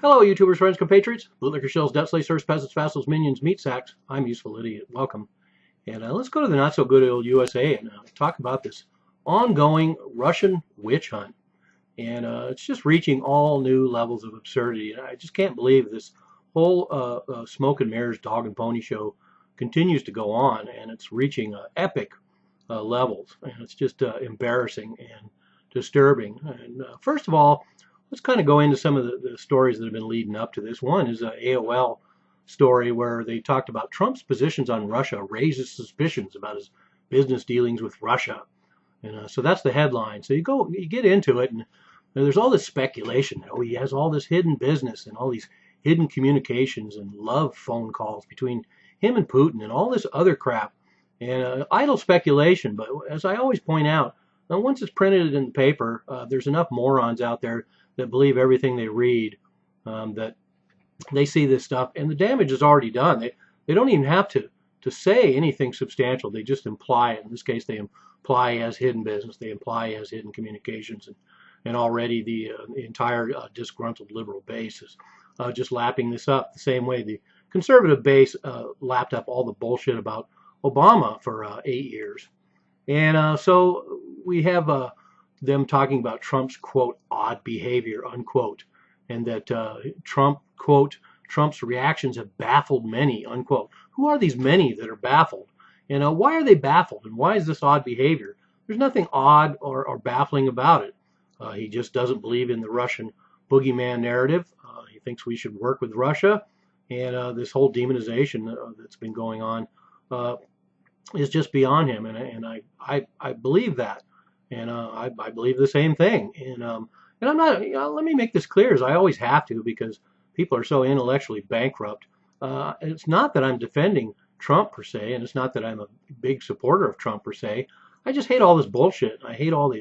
Hello, YouTubers, friends, compatriots, bootlicker shells, debt slayers, peasants, vassals, minions, meat sacks. I'm Useful Idiot. Welcome. And let's go to the not so good old USA and talk about this ongoing Russian witch hunt. And it's just reaching all new levels of absurdity. And I just can't believe this whole smoke and mirrors dog and pony show continues to go on, and it's reaching epic levels. And it's just embarrassing and disturbing. And first of all, let's kind of go into some of the stories that have been leading up to this. One is an AOL story where they talked about Trump's positions on Russia raises suspicions about his business dealings with Russia. And so that's the headline. So you get into it, and there's all this speculation. Oh, he has all this hidden business and all these hidden communications and love phone calls between him and Putin and all this other crap. And idle speculation. But as I always point out, once it's printed in the paper, there's enough morons out there that believe everything they read, that they see this stuff, and the damage is already done. They don't even have to say anything substantial. They just imply it. In this case, they imply as hidden business. They imply as hidden communications, and already the entire disgruntled liberal base is just lapping this up the same way the conservative base lapped up all the bullshit about Obama for 8 years. And so we have them talking about Trump's, quote, odd behavior, unquote, and that Trump, quote, Trump's reactions have baffled many, unquote. Who are these many that are baffled? And why are they baffled? And why is this odd behavior? There's nothing odd or baffling about it. He just doesn't believe in the Russian boogeyman narrative. He thinks we should work with Russia. And this whole demonization that's been going on is just beyond him. And I believe that. And I believe the same thing. And I'm not, let me make this clear, as I always have to, because people are so intellectually bankrupt. It's not that I'm defending Trump per se, and it's not that I'm a big supporter of Trump per se. I just hate all this bullshit. I hate all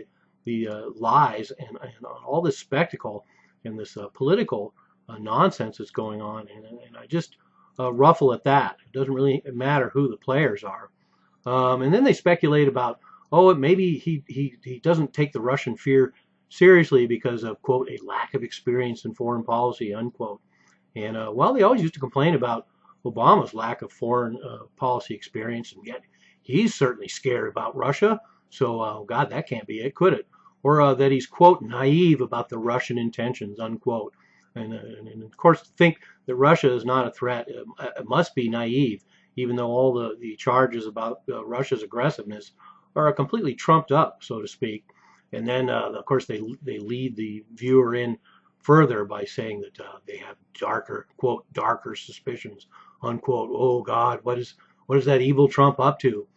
the lies and all this spectacle and this political nonsense that's going on. And I just ruffle at that. It doesn't really matter who the players are. And then they speculate about, oh, maybe he doesn't take the Russian fear seriously because of, quote, a lack of experience in foreign policy, unquote. And well, they always used to complain about Obama's lack of foreign policy experience, and yet he's certainly scared about Russia. So, God, that can't be it, could it? Or that he's, quote, naive about the Russian intentions, unquote. And of course, to think that Russia is not a threat, it must be naive, even though all the charges about Russia's aggressiveness are completely trumped up, so to speak. And then, of course, they lead the viewer in further by saying that they have darker, quote, darker suspicions, unquote. Oh, God, what is that evil Trump up to?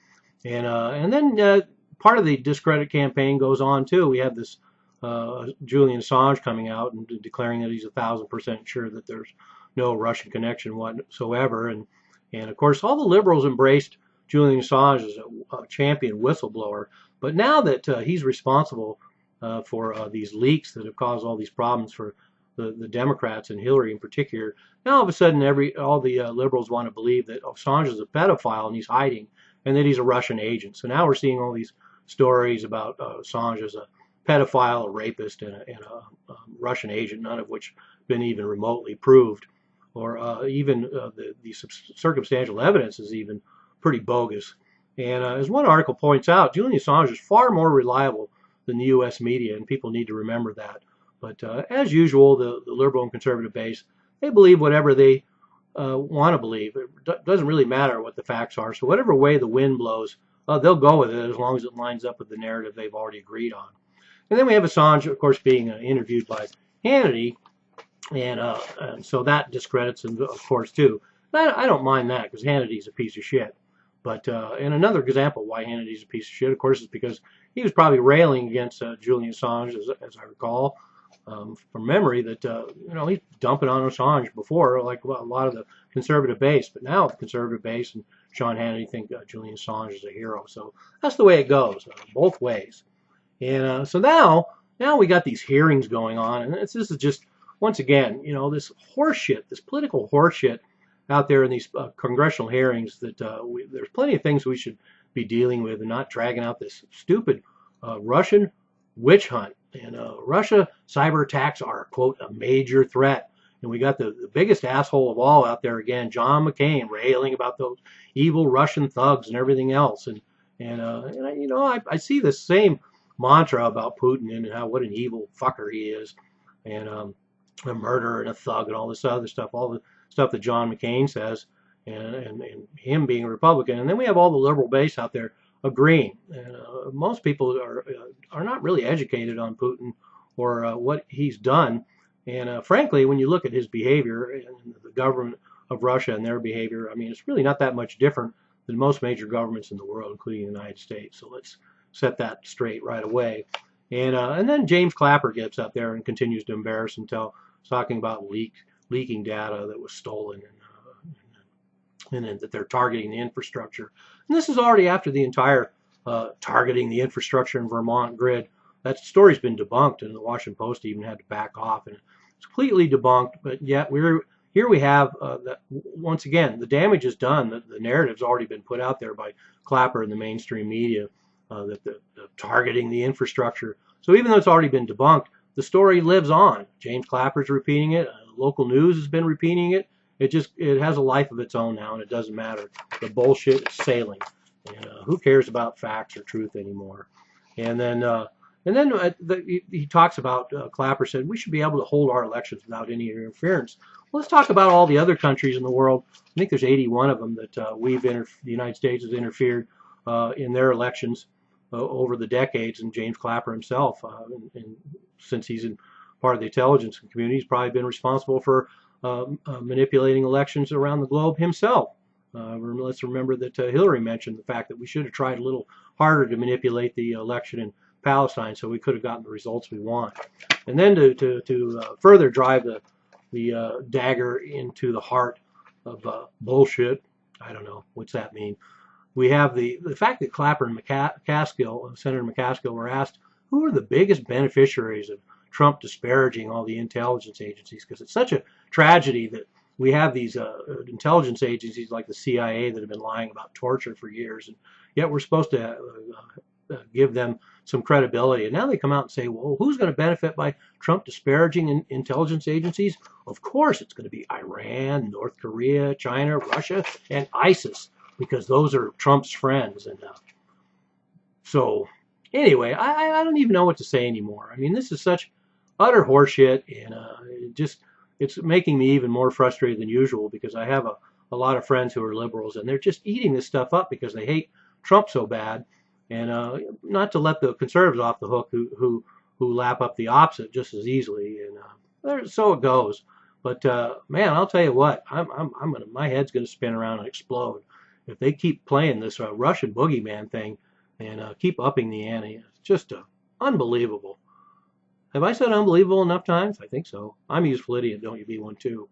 And then part of the discredit campaign goes on, too. We have this Julian Assange coming out and declaring that he's 1,000% sure that there's no Russian connection whatsoever. And of course, all the liberals embraced Julian Assange as a champion whistleblower. But now that he's responsible for these leaks that have caused all these problems for the Democrats and Hillary in particular, now all of a sudden all the liberals want to believe that Assange is a pedophile and he's hiding, and that he's a Russian agent. So now we're seeing all these stories about Assange as a pedophile, a rapist, and a Russian agent, none of which have been even remotely proved. Or even the circumstantial evidence is even pretty bogus. And as one article points out, Julian Assange is far more reliable than the U.S. media, and people need to remember that. But as usual, the liberal and conservative base, they believe whatever they want to believe. It doesn't really matter what the facts are. So whatever way the wind blows, they'll go with it as long as it lines up with the narrative they've already agreed on. And then we have Assange, of course, being interviewed by Hannity, and so that discredits him, of course, too. I don't mind that, because Hannity's a piece of shit. But and another example why Hannity's a piece of shit, of course, is because he was probably railing against Julian Assange, as I recall, from memory, that he's dumping on Assange before, like a lot of the conservative base. But now the conservative base and Sean Hannity think Julian Assange is a hero. So that's the way it goes, both ways. And so now we got these hearings going on, and this is just, once again, this horseshit, this political horseshit out there in these congressional hearings, that there's plenty of things we should be dealing with and not dragging out this stupid Russian witch hunt. And Russia cyber attacks are, quote, a major threat. And we got the biggest asshole of all out there again, John McCain, railing about those evil Russian thugs and everything else. I see the same mantra about Putin and how what an evil fucker he is, and a murderer and a thug and all this other stuff, all the stuff that John McCain says, and him being a Republican. And then we have all the liberal base out there agreeing. And most people are not really educated on Putin or what he's done. And frankly, when you look at his behavior and the government of Russia and their behavior, I mean, it's really not that much different than most major governments in the world, including the United States. So let's set that straight right away. And then James Clapper gets up there and continues to embarrass until talking about leaking data that was stolen and that they're targeting the infrastructure. And this is already after the entire targeting the infrastructure in Vermont grid. That story's been debunked, and the Washington Post even had to back off, and it's completely debunked. But yet here we have that once again the damage is done. The narrative's already been put out there by Clapper and the mainstream media that the targeting the infrastructure. So even though it's already been debunked, the story lives on. James Clapper's repeating it. Local news has been repeating it. It has a life of its own now, and it doesn't matter. The bullshit is sailing, and who cares about facts or truth anymore? And then he talks about, Clapper said, we should be able to hold our elections without any interference. Well, let's talk about all the other countries in the world. I think there's 81 of them that the United States has interfered in their elections over the decades. And James Clapper himself, since he's in part of the intelligence community, he's probably been responsible for manipulating elections around the globe himself. Let's remember that Hillary mentioned the fact that we should have tried a little harder to manipulate the election in Palestine, so we could have gotten the results we want. And then to further drive the dagger into the heart of bullshit, I don't know, what's that mean? We have the fact that Clapper and McCaskill, Senator McCaskill, were asked who are the biggest beneficiaries of Trump disparaging all the intelligence agencies, because it's such a tragedy that we have these intelligence agencies like the CIA that have been lying about torture for years, and yet we're supposed to give them some credibility. And now they come out and say, well, who's going to benefit by Trump disparaging intelligence agencies? Of course it's going to be Iran, North Korea, China, Russia, and ISIS, because those are Trump's friends. And so anyway, I don't even know what to say anymore. I mean, this is such utter horseshit, and it's making me even more frustrated than usual, because I have a lot of friends who are liberals, and they're just eating this stuff up because they hate Trump so bad. And not to let the conservatives off the hook who lap up the opposite just as easily. And so it goes. But man, I'll tell you what, my head's gonna spin around and explode if they keep playing this Russian boogeyman thing and keep upping the ante. It's just unbelievable. Have I said unbelievable enough times? I think so. I'm a useful idiot. Don't you be one too?